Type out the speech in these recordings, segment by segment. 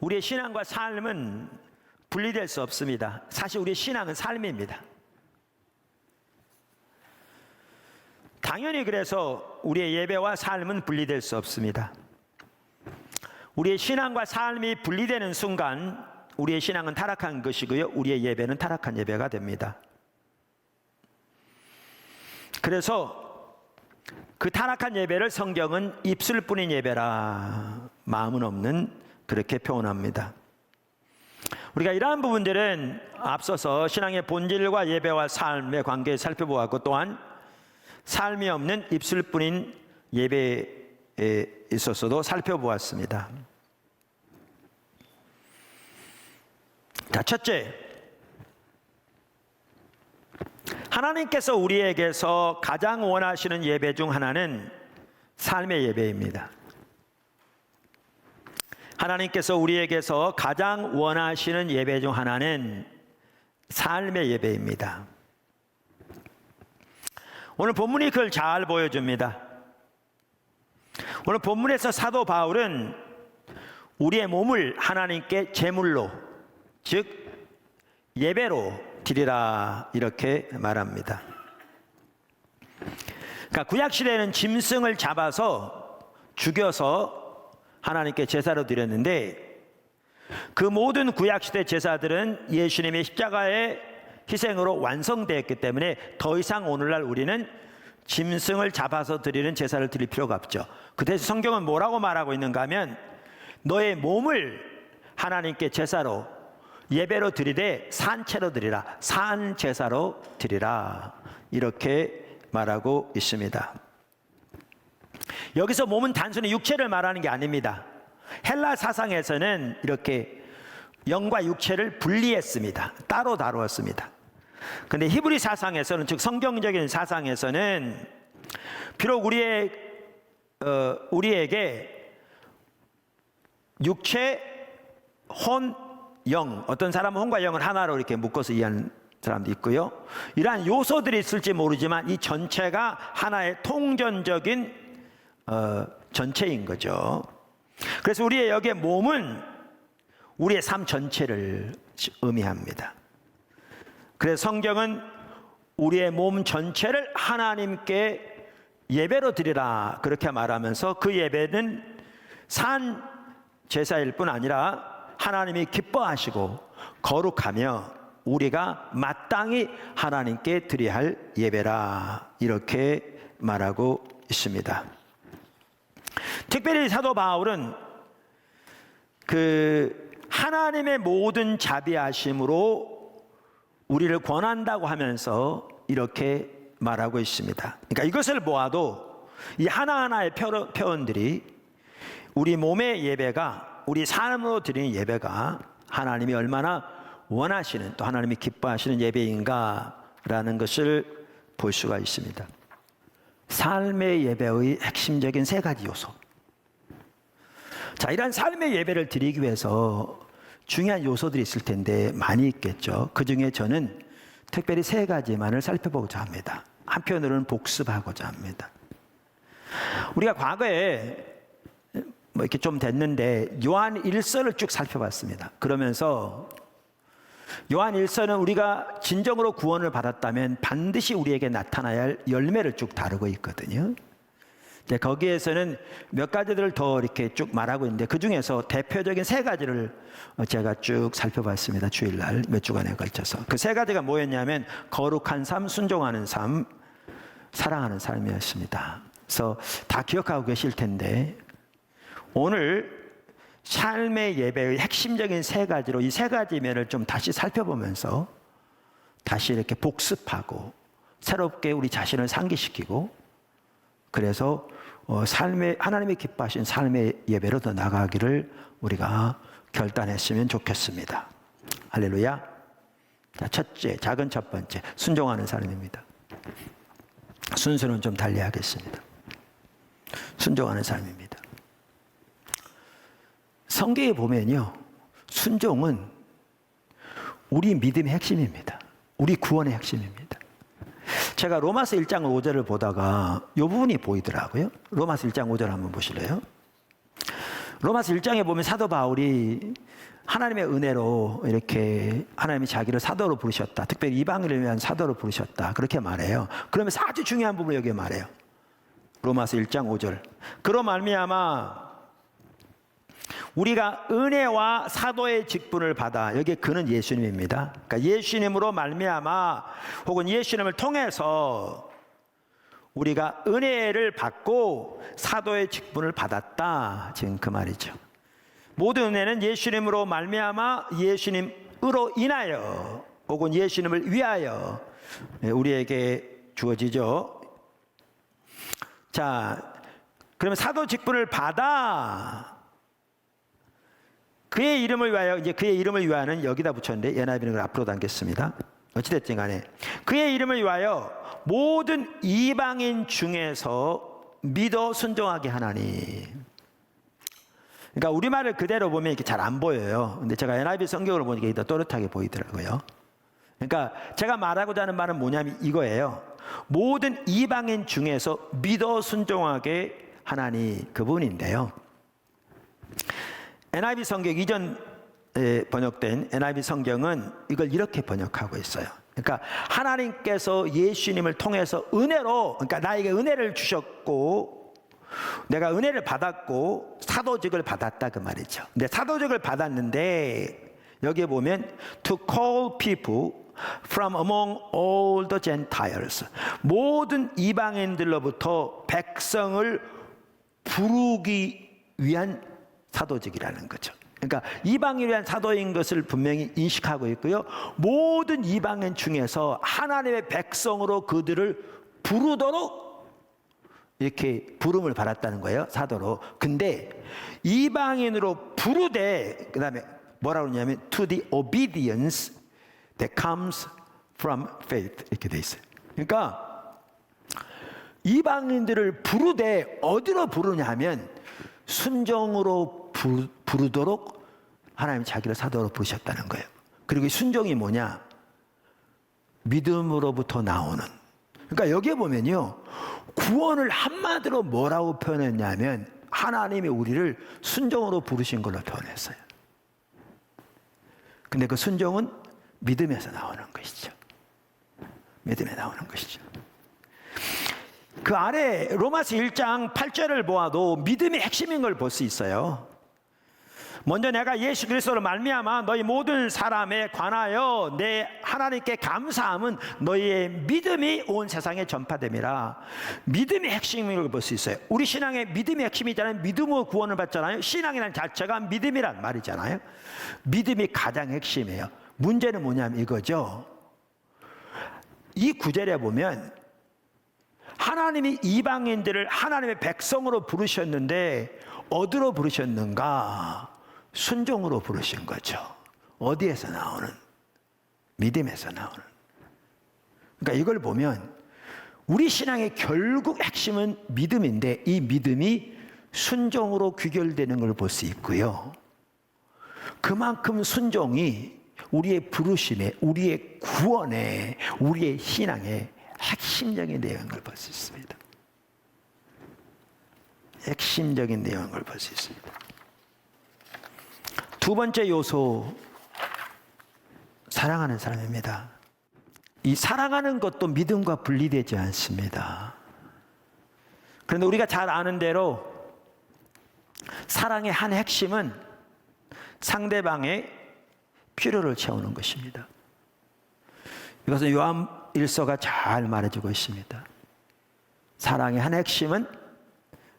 우리의 신앙과 삶은 분리될 수 없습니다. 사실 우리의 신앙은 삶입니다. 당연히 그래서 우리의 예배와 삶은 분리될 수 없습니다. 우리의 신앙과 삶이 분리되는 순간 우리의 신앙은 타락한 것이고요, 우리의 예배는 타락한 예배가 됩니다. 그래서 그 타락한 예배를 성경은 입술뿐인 예배라, 마음은 없는, 그렇게 표현합니다. 우리가 이러한 부분들은 앞서서 신앙의 본질과 예배와 삶의 관계를 살펴보았고, 또한 삶이 없는 입술뿐인 예배에 있어서도 살펴보았습니다. 자, 첫째, 하나님께서 우리에게서 가장 원하시는 예배 중 하나는 삶의 예배입니다. 하나님께서 우리에게서 가장 원하시는 예배 중 하나는 삶의 예배입니다. 오늘 본문이 그걸 잘 보여줍니다. 오늘 본문에서 사도 바울은 우리의 몸을 하나님께 제물로, 즉 예배로 드리라, 이렇게 말합니다. 그러니까 구약시대에는 짐승을 잡아서 죽여서 하나님께 제사로 드렸는데, 그 모든 구약시대 제사들은 예수님의 십자가의 희생으로 완성되었기 때문에 더 이상 오늘날 우리는 짐승을 잡아서 드리는 제사를 드릴 필요가 없죠. 그 대신 성경은 뭐라고 말하고 있는가 하면, 너의 몸을 하나님께 제사로, 예배로 드리되 산채로 드리라, 산 제사로 드리라, 이렇게 말하고 있습니다. 여기서 몸은 단순히 육체를 말하는 게 아닙니다. 헬라 사상에서는 이렇게 영과 육체를 분리했습니다. 따로 다루었습니다. 그런데 히브리 사상에서는, 즉 성경적인 사상에서는 비록 우리에게 육체, 혼, 영, 어떤 사람은 혼과 영을 하나로 이렇게 묶어서 이해하는 사람도 있고요, 이러한 요소들이 있을지 모르지만 이 전체가 하나의 통전적인 전체인 거죠. 그래서 우리의 여기에 몸은 우리의 삶 전체를 의미합니다. 그래서 성경은 우리의 몸 전체를 하나님께 예배로 드리라, 그렇게 말하면서 그 예배는 산 제사일 뿐 아니라 하나님이 기뻐하시고 거룩하며 우리가 마땅히 하나님께 드려야 할 예배라, 이렇게 말하고 있습니다. 특별히 사도 바울은 그 하나님의 모든 자비하심으로 우리를 권한다고 하면서 이렇게 말하고 있습니다. 그러니까 이것을 보아도 이 하나하나의 표현들이 우리 몸의 예배가, 우리 삶으로 드리는 예배가 하나님이 얼마나 원하시는, 또 하나님이 기뻐하시는 예배인가라는 것을 볼 수가 있습니다. 삶의 예배의 핵심적인 세 가지 요소. 자, 이러한 삶의 예배를 드리기 위해서 중요한 요소들이 있을 텐데 많이 있겠죠. 그 중에 저는 특별히 세 가지만을 살펴보고자 합니다. 한편으로는 복습하고자 합니다. 우리가 과거에 이렇게 좀 됐는데 요한 1서를 쭉 살펴봤습니다. 그러면서 요한 1서는 우리가 진정으로 구원을 받았다면 반드시 우리에게 나타나야 할 열매를 쭉 다루고 있거든요. 거기에서는 몇 가지들을 더 이렇게 쭉 말하고 있는데, 그 중에서 대표적인 세 가지를 제가 쭉 살펴봤습니다. 주일날 몇 주간에 걸쳐서. 그 세 가지가 뭐였냐면 거룩한 삶, 순종하는 삶, 사랑하는 삶이었습니다. 그래서 다 기억하고 계실 텐데, 오늘 삶의 예배의 핵심적인 세 가지로 이 세 가지 면을 좀 다시 살펴보면서 다시 이렇게 복습하고 새롭게 우리 자신을 상기시키고, 그래서 삶의, 하나님이 기뻐하신 삶의 예배로 더 나가기를 우리가 결단했으면 좋겠습니다. 할렐루야. 자, 첫째, 작은 첫 번째, 순종하는 삶입니다. 순서는 좀 달리 하겠습니다. 순종하는 삶입니다. 성경에 보면요, 순종은 우리 믿음의 핵심입니다. 우리 구원의 핵심입니다. 제가 로마서 1장 5절을 보다가 이 부분이 보이더라고요. 로마서 1장 5절 한번 보실래요? 로마서 1장에 보면 사도 바울이 하나님의 은혜로 이렇게 하나님이 자기를 사도로 부르셨다. 특별히 이방인을 위한 사도로 부르셨다. 그렇게 말해요. 그러면서 아주 중요한 부분을 여기 말해요. 로마서 1장 5절. 그로 말미암아 우리가 은혜와 사도의 직분을 받아, 여기 그는 예수님입니다. 그러니까 예수님으로 말미암아 혹은 예수님을 통해서 우리가 은혜를 받고 사도의 직분을 받았다. 지금 그 말이죠. 모든 은혜는 예수님으로 말미암아 예수님으로 인하여 혹은 예수님을 위하여 우리에게 주어지죠. 자, 그러면 사도 직분을 받아 그의 이름을 위하여, 이제 그의 이름을 위하여는 여기다 붙였는데 NIV는 그걸 앞으로 당겼습니다. 어찌됐든 간에 그의 이름을 위하여 모든 이방인 중에서 믿어 순종하게 하나니. 그러니까 우리말을 그대로 보면 이렇게 잘 안 보여요. 근데 제가 NIV 성경을 보니까 더 또렷하게 보이더라고요. 그러니까 제가 말하고자 하는 말은 뭐냐면 이거예요. 모든 이방인 중에서 믿어 순종하게 하나니, 그분인데요. NIV 성경 이전 번역된 NIV 성경은 이걸 이렇게 번역하고 있어요. 그러니까 하나님께서 예수님을 통해서 은혜로, 그러니까 나에게 은혜를 주셨고 내가 은혜를 받았고 사도직을 받았다 그 말이죠. 근데 사도직을 받았는데 여기에 보면 to call people from among all the Gentiles, 모든 이방인들로부터 백성을 부르기 위한 사도직이라는 거죠. 그러니까 이방인을 위한 사도인 것을 분명히 인식하고 있고요. 모든 이방인 중에서 하나님의 백성으로 그들을 부르도록 이렇게 부름을 받았다는 거예요. 사도로. 근데 이방인으로 부르되 그 다음에 뭐라고 그러냐면 to the obedience that comes from faith, 이렇게 돼 있어요. 그러니까 이방인들을 부르되 어디로 부르냐 하면 순종으로 부르도록 하나님이 자기를 사도로 부르셨다는 거예요. 그리고 이 순종이 뭐냐? 믿음으로부터 나오는. 그러니까 여기에 보면요, 구원을 한마디로 뭐라고 표현했냐면 하나님이 우리를 순종으로 부르신 걸로 표현했어요. 근데 그 순종은 믿음에서 나오는 것이죠. 믿음에 나오는 것이죠. 그 아래 로마서 1장 8절을 보아도 믿음의 핵심인 걸 볼 수 있어요. 먼저 내가 예수 그리스도로 말미암아 너희 모든 사람에 관하여 내 하나님께 감사함은 너희의 믿음이 온 세상에 전파됨이라. 믿음의 핵심인 걸 볼 수 있어요. 우리 신앙의 믿음의 핵심이잖아요. 믿음으로 구원을 받잖아요. 신앙이라는 자체가 믿음이란 말이잖아요. 믿음이 가장 핵심이에요. 문제는 뭐냐면 이거죠. 이 구절에 보면 하나님이 이방인들을 하나님의 백성으로 부르셨는데 어디로 부르셨는가? 순종으로 부르신 거죠. 어디에서 나오는? 믿음에서 나오는. 그러니까 이걸 보면 우리 신앙의 결국 핵심은 믿음인데 이 믿음이 순종으로 귀결되는 걸 볼 수 있고요. 그만큼 순종이 우리의 부르심에, 우리의 구원에, 우리의 신앙에 핵심적인 내용인 걸 볼 수 있습니다. 핵심적인 내용인 걸 볼 수 있습니다. 두 번째 요소, 사랑하는 사람입니다. 이 사랑하는 것도 믿음과 분리되지 않습니다. 그런데 우리가 잘 아는 대로 사랑의 한 핵심은 상대방의 필요를 채우는 것입니다. 이것은 요한 1서가 잘 말해주고 있습니다. 사랑의 한 핵심은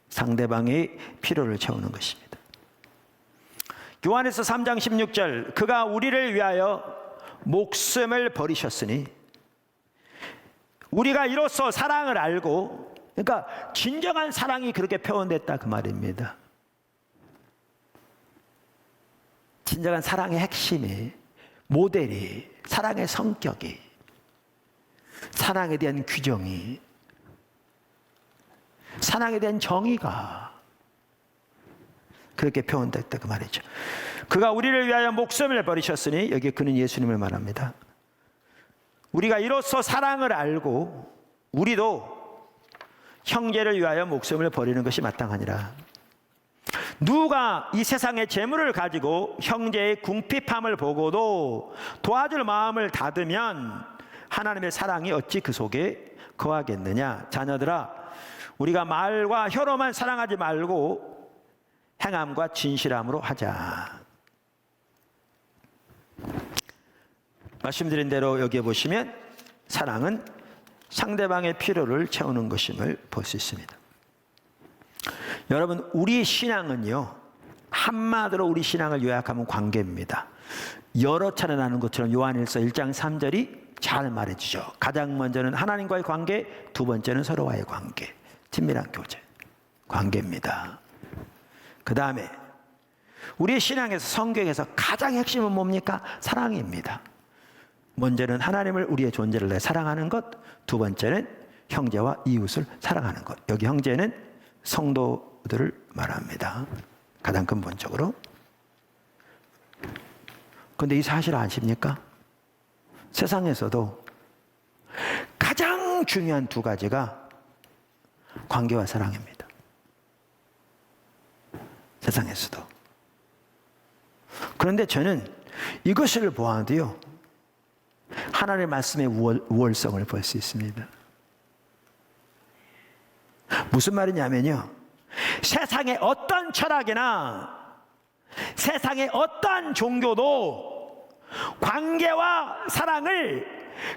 상대방의 필요를 채우는 것입니다. 요한에서 3장 16절, 그가 우리를 위하여 목숨을 버리셨으니 우리가 이로써 사랑을 알고, 그러니까 진정한 사랑이 그렇게 표현됐다 그 말입니다. 진정한 사랑의 핵심이, 모델이, 사랑의 성격이, 사랑에 대한 규정이, 사랑에 대한 정의가 그렇게 표현됐다 그 말이죠. 그가 우리를 위하여 목숨을 버리셨으니, 여기 그는 예수님을 말합니다. 우리가 이로써 사랑을 알고 우리도 형제를 위하여 목숨을 버리는 것이 마땅하니라. 누가 이 세상의 재물을 가지고 형제의 궁핍함을 보고도 도와줄 마음을 닫으면 하나님의 사랑이 어찌 그 속에 거하겠느냐. 자녀들아, 우리가 말과 혀로만 사랑하지 말고 행함과 진실함으로 하자. 말씀드린 대로 여기에 보시면 사랑은 상대방의 필요를 채우는 것임을 볼 수 있습니다. 여러분, 우리 신앙은요, 한마디로 우리 신앙을 요약하면 관계입니다. 여러 차례 나눈 것처럼 요한일서 1장 3절이 잘 말해주죠. 가장 먼저는 하나님과의 관계, 두 번째는 서로와의 관계, 친밀한 교제, 관계입니다. 그 다음에 우리의 신앙에서, 성경에서 가장 핵심은 뭡니까? 사랑입니다. 먼저는 하나님을, 우리의 존재를 내 사랑하는 것, 두 번째는 형제와 이웃을 사랑하는 것. 여기 형제는 성도들을 말합니다. 가장 근본적으로. 그런데 이 사실 아십니까? 세상에서도 가장 중요한 두 가지가 관계와 사랑입니다. 세상에서도. 그런데 저는 이것을 보아도요, 하나님의 말씀의 우월성을 볼 수 있습니다. 무슨 말이냐면요, 세상의 어떤 철학이나 세상의 어떤 종교도 관계와 사랑을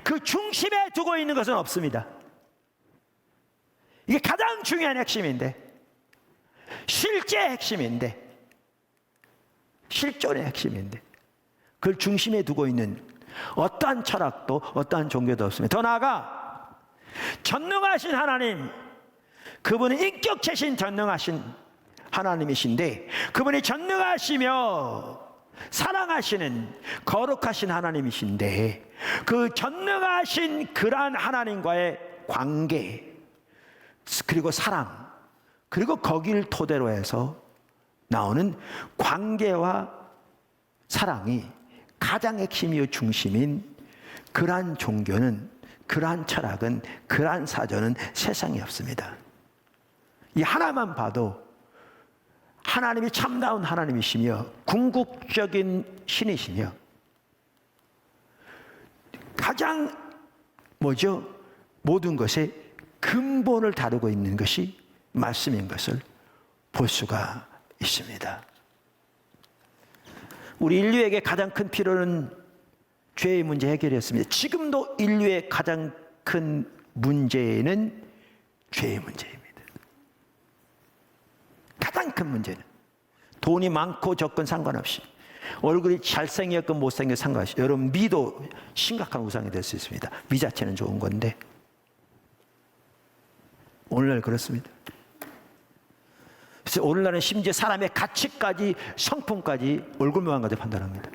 그 중심에 두고 있는 것은 없습니다. 이게 가장 중요한 핵심인데, 실제 핵심인데, 실존의 핵심인데, 그걸 중심에 두고 있는 어떠한 철학도 어떠한 종교도 없습니다. 더 나아가 전능하신 하나님, 그분은 인격체신 전능하신 하나님이신데, 그분이 전능하시며 사랑하시는 거룩하신 하나님이신데, 그 전능하신 그러한 하나님과의 관계, 그리고 사랑, 그리고 거기를 토대로 해서 나오는 관계와 사랑이 가장 핵심이요 중심인 그러한 종교는, 그러한 철학은, 그러한 사전은 세상에 없습니다. 이 하나만 봐도 하나님이 참다운 하나님이시며 궁극적인 신이시며 가장 모든 것의 근본을 다루고 있는 것이 말씀인 것을 볼 수가 있습니다. 우리 인류에게 가장 큰 필요는 죄의 문제 해결이었습니다. 지금도 인류의 가장 큰 문제는 죄의 문제입니다. 가장 큰 문제는 돈이 많고 적건 상관없이, 얼굴이 잘생겼건 못생겼건 상관없이, 여러분 미도 심각한 우상이 될 수 있습니다. 미 자체는 좋은 건데 오늘날 그렇습니다. 그래서 오늘날은 심지어 사람의 가치까지, 성품까지 얼굴만 가지고 판단합니다.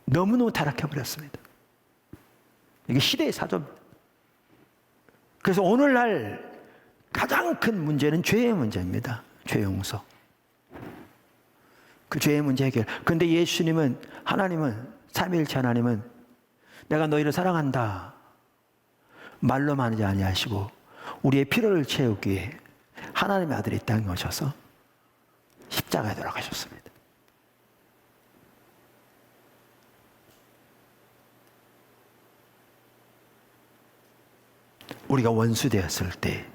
너무너무 타락해버렸습니다. 이게 시대의 사조입니다. 그래서 오늘날 가장 큰 문제는 죄의 문제입니다. 죄 용서. 그 죄의 문제 해결. 그런데 예수님은, 하나님은, 삼위일체 하나님은 내가 너희를 사랑한다 말로만 하지 아니하시고 우리의 필요를 채우기 위해 하나님의 아들이 이 땅에 오셔서 십자가에 돌아가셨습니다. 우리가 원수 되었을 때,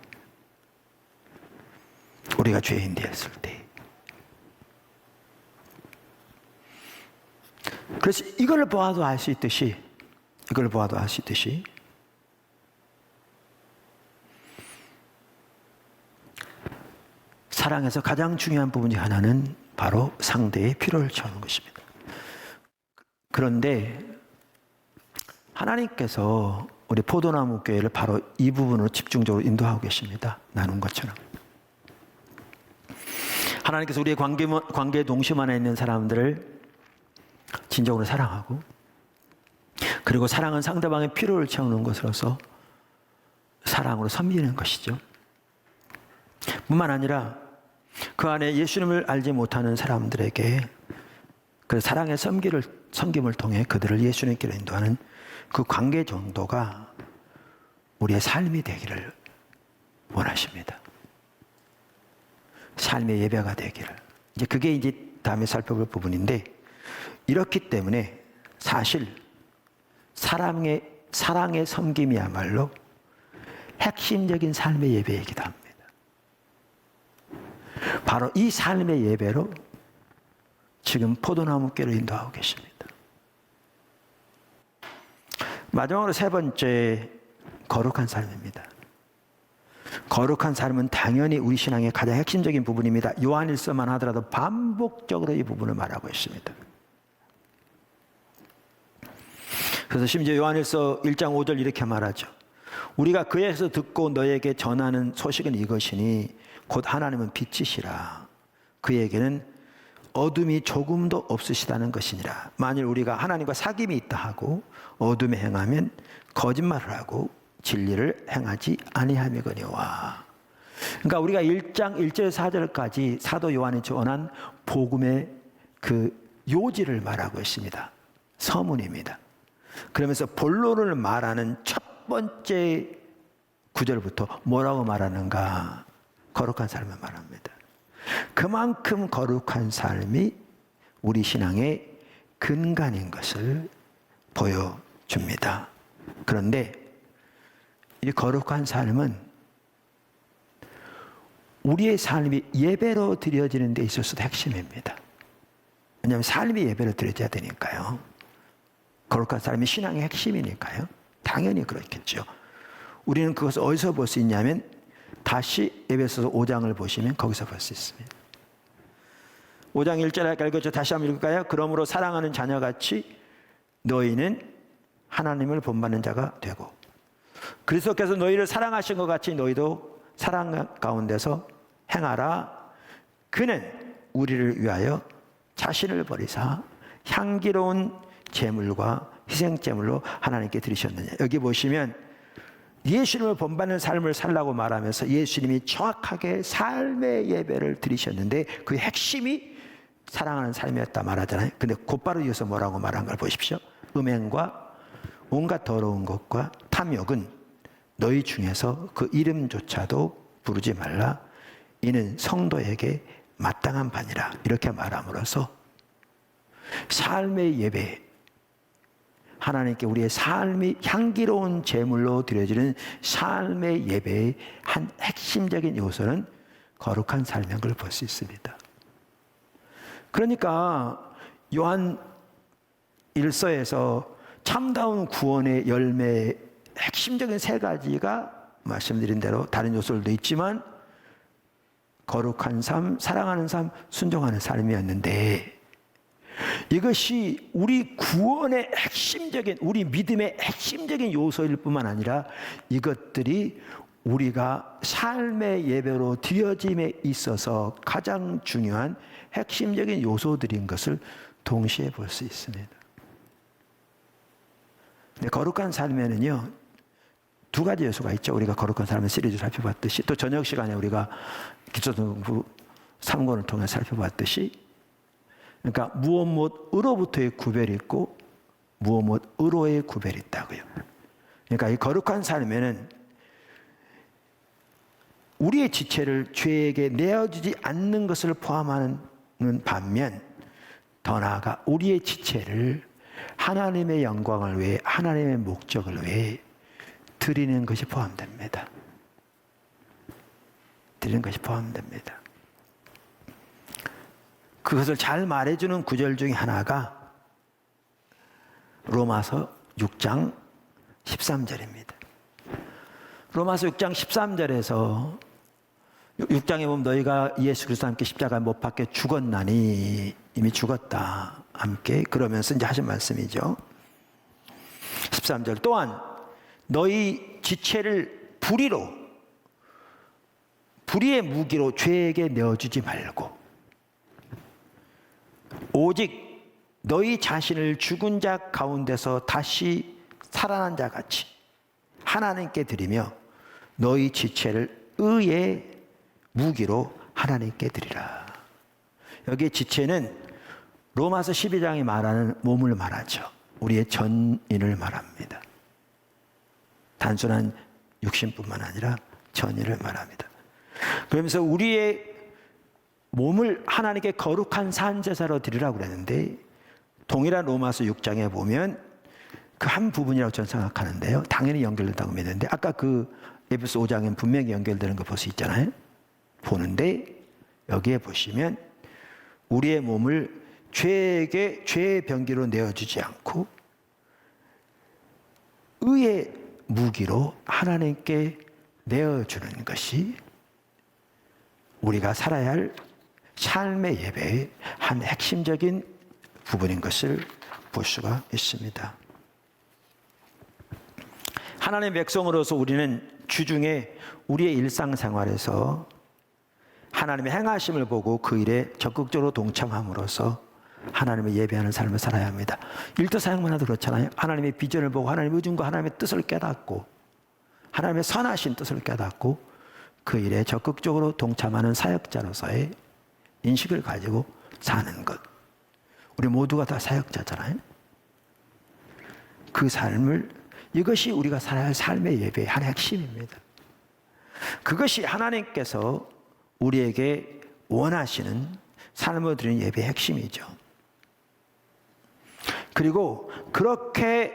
우리가 죄인 되었을 때, 그래서 이걸 보아도 알 수 있듯이, 사랑에서 가장 중요한 부분 중 하나는 바로 상대의 필요를 채우는 것입니다. 그런데 하나님께서 우리 포도나무 교회를 바로 이 부분으로 집중적으로 인도하고 계십니다. 나눈 것처럼. 하나님께서 우리의 관계에 동심 안에 있는 사람들을 진정으로 사랑하고, 그리고 사랑은 상대방의 필요를 채우는 것으로서 사랑으로 섬기는 것이죠. 뿐만 아니라 그 안에 예수님을 알지 못하는 사람들에게 그 사랑의 섬김을 통해 그들을 예수님께로 인도하는 그 관계 정도가 우리의 삶이 되기를 원하십니다. 삶의 예배가 되기를. 이제 그게 이제 다음에 살펴볼 부분인데, 이렇기 때문에 사실 사랑의 섬김이야말로 핵심적인 삶의 예배이기도 합니다. 바로 이 삶의 예배로 지금 포도나무교를 인도하고 계십니다. 마지막으로 세 번째, 거룩한 삶입니다. 거룩한 삶은 당연히 우리 신앙의 가장 핵심적인 부분입니다. 요한일서만 하더라도 반복적으로 이 부분을 말하고 있습니다. 그래서 심지어 요한일서 1장 5절 이렇게 말하죠. 우리가 그에서 듣고 너에게 전하는 소식은 이것이니 곧 하나님은 빛이시라. 그에게는 어둠이 조금도 없으시다는 것이니라. 만일 우리가 하나님과 사귐이 있다 하고 어둠에 행하면 거짓말을 하고 진리를 행하지 아니함이거니와. 그러니까 우리가 1장 1절 4절까지 사도 요한이 전한 복음의 그 요지를 말하고 있습니다. 서문입니다. 그러면서 본론을 말하는 첫 번째 구절부터 뭐라고 말하는가? 거룩한 삶을 말합니다. 그만큼 거룩한 삶이 우리 신앙의 근간인 것을 보여줍니다. 그런데 이 거룩한 삶은 우리의 삶이 예배로 드려지는 데 있어서도 핵심입니다. 왜냐하면 삶이 예배로 드려져야 되니까요. 거룩한 삶이 신앙의 핵심이니까요. 당연히 그렇겠죠. 우리는 그것을 어디서 볼 수 있냐면 다시 에베소서 5장을 보시면 거기서 볼 수 있습니다. 5장 1절에 읽었죠. 다시 한번 읽을까요? 그러므로 사랑하는 자녀같이 너희는 하나님을 본받는 자가 되고 그리스도께서 너희를 사랑하신 것 같이 너희도 사랑 가운데서 행하라. 그는 우리를 위하여 자신을 버리사 향기로운 제물과 희생제물로 하나님께 드리셨느냐. 여기 보시면 예수님을 본받는 삶을 살라고 말하면서 예수님이 정확하게 삶의 예배를 드리셨는데 그 핵심이 사랑하는 삶이었다 말하잖아요. 근데 곧바로 이어서 뭐라고 말한 걸 보십시오. 음행과 온갖 더러운 것과 탐욕은 너희 중에서 그 이름조차도 부르지 말라. 이는 성도에게 마땅한 바니라. 이렇게 말함으로써 삶의 예배, 하나님께 우리의 삶이 향기로운 제물로 드려지는 삶의 예배의 한 핵심적인 요소는 거룩한 삶인 걸 볼 수 있습니다. 그러니까 요한 1서에서 참다운 구원의 열매의 핵심적인 세 가지가 말씀드린 대로 다른 요소들도 있지만 거룩한 삶, 사랑하는 삶, 순종하는 삶이었는데 이것이 우리 구원의 핵심적인, 우리 믿음의 핵심적인 요소일 뿐만 아니라 이것들이 우리가 삶의 예배로 드려짐에 있어서 가장 중요한 핵심적인 요소들인 것을 동시에 볼 수 있습니다. 근데 거룩한 삶에는요, 두 가지 요소가 있죠. 우리가 거룩한 삶의 시리즈 살펴봤듯이 또 저녁 시간에 우리가 기초등부 3권을 통해 살펴봤듯이 그러니까 무엇으로부터의 구별이 있고 무엇으로의 구별이 있다고요. 그러니까 이 거룩한 삶에는 우리의 지체를 죄에게 내어주지 않는 것을 포함하는 반면 더 나아가 우리의 지체를 하나님의 영광을 위해 하나님의 목적을 위해 드리는 것이 포함됩니다. 드리는 것이 포함됩니다. 그것을 잘 말해주는 구절 중에 하나가 로마서 6장 13절입니다. 로마서 6장 13절에서 6장에 보면 너희가 예수 그리스도와 함께 십자가에 못 박혀 죽었나니 이미 죽었다 함께 그러면서 이제 하신 말씀이죠. 13절 또한 너희 지체를 불의의 무기로 죄에게 내어주지 말고 오직 너희 자신을 죽은 자 가운데서 다시 살아난 자 같이 하나님께 드리며 너희 지체를 의의 무기로 하나님께 드리라. 여기에 지체는 로마서 12장이 말하는 몸을 말하죠. 우리의 전인을 말합니다. 단순한 육신뿐만 아니라 전인을 말합니다. 그러면서 우리의 몸을 하나님께 거룩한 산제사로 드리라고 그랬는데 동일한 로마서 6장에 보면 그 한 부분이라고 저는 생각하는데요. 당연히 연결된다고 믿는데 아까 그 에베소 5장엔 분명히 연결되는 거 볼 수 있잖아요. 보는데 여기에 보시면 우리의 몸을 죄에게 죄의 병기로 내어주지 않고 의의 무기로 하나님께 내어주는 것이 우리가 살아야 할 삶의 예배의 한 핵심적인 부분인 것을 볼 수가 있습니다. 하나님의 백성으로서 우리는 주중에 우리의 일상생활에서 하나님의 행하심을 보고 그 일에 적극적으로 동참함으로써 하나님을 예배하는 삶을 살아야 합니다. 일도 사역만 해도 그렇잖아요. 하나님의 비전을 보고 하나님의 의중과 하나님의 뜻을 깨닫고 하나님의 선하신 뜻을 깨닫고 그 일에 적극적으로 동참하는 사역자로서의 인식을 가지고 사는 것. 우리 모두가 다 사역자잖아요. 그 삶을 이것이 우리가 살아야 할 삶의 예배의 한 핵심입니다. 그것이 하나님께서 우리에게 원하시는 삶을 드리는 예배의 핵심이죠. 그리고 그렇게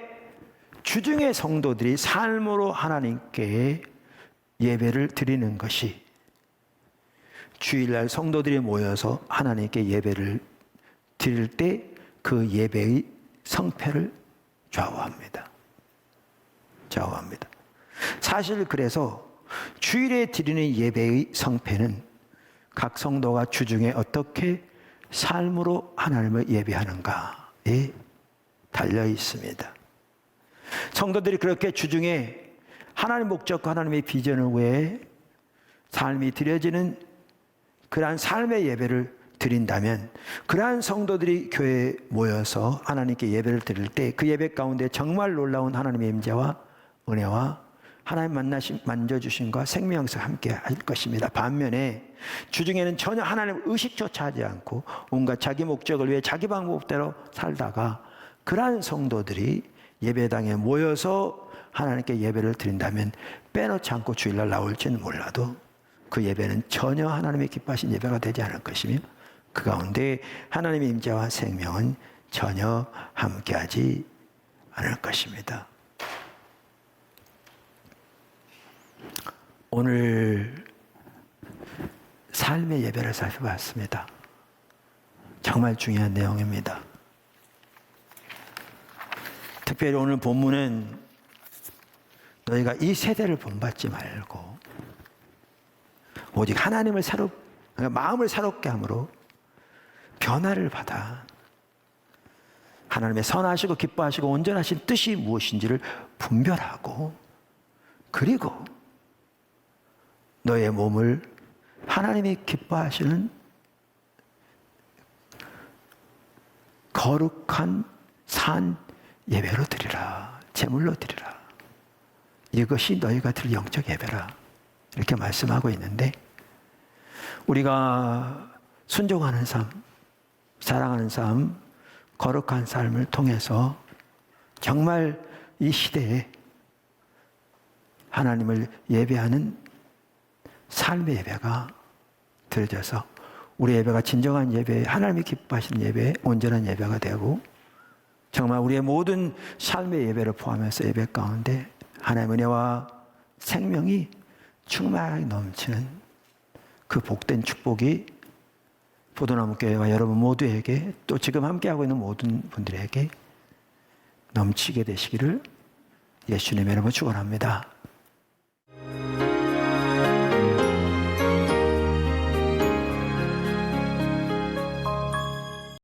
주중의 성도들이 삶으로 하나님께 예배를 드리는 것이 주일날 성도들이 모여서 하나님께 예배를 드릴 때 그 예배의 성패를 좌우합니다. 사실 그래서 주일에 드리는 예배의 성패는 각 성도가 주중에 어떻게 삶으로 하나님을 예배하는가에 달려 있습니다. 성도들이 그렇게 주중에 하나님 목적과 하나님의 비전을 위해 삶이 드려지는 그러한 삶의 예배를 드린다면 그러한 성도들이 교회에 모여서 하나님께 예배를 드릴 때 그 예배 가운데 정말 놀라운 하나님의 임재와 은혜와 하나님 만져주심과 생명에서 함께 할 것입니다. 반면에 주중에는 전혀 하나님을 의식조차 하지 않고 온갖 자기 목적을 위해 자기 방법대로 살다가 그러한 성도들이 예배당에 모여서 하나님께 예배를 드린다면 빼놓지 않고 주일날 나올지는 몰라도 그 예배는 전혀 하나님의 기뻐하신 예배가 되지 않을 것이며 그 가운데 하나님의 임재와 생명은 전혀 함께하지 않을 것입니다. 오늘 삶의 예배를 살펴봤습니다. 정말 중요한 내용입니다. 특별히 오늘 본문은 너희가 이 세대를 본받지 말고 오직 하나님을 마음을 새롭게 함으로 변화를 받아 하나님의 선하시고 기뻐하시고 온전하신 뜻이 무엇인지를 분별하고 그리고 너의 몸을 하나님이 기뻐하시는 거룩한 산 예배로 드리라. 제물로 드리라. 이것이 너희가 드릴 영적 예배라. 이렇게 말씀하고 있는데 우리가 순종하는 삶, 사랑하는 삶, 거룩한 삶을 통해서 정말 이 시대에 하나님을 예배하는 삶의 예배가 드려져서 우리 예배가 진정한 예배, 하나님이 기뻐하시는 예배, 온전한 예배가 되고 정말 우리의 모든 삶의 예배를 포함해서 예배 가운데 하나님의 은혜와 생명이 충만하게 넘치는 그 복된 축복이 포도나무 교회와 여러분 모두에게 또 지금 함께하고 있는 모든 분들에게 넘치게 되시기를 예수님의 이름으로 축원합니다.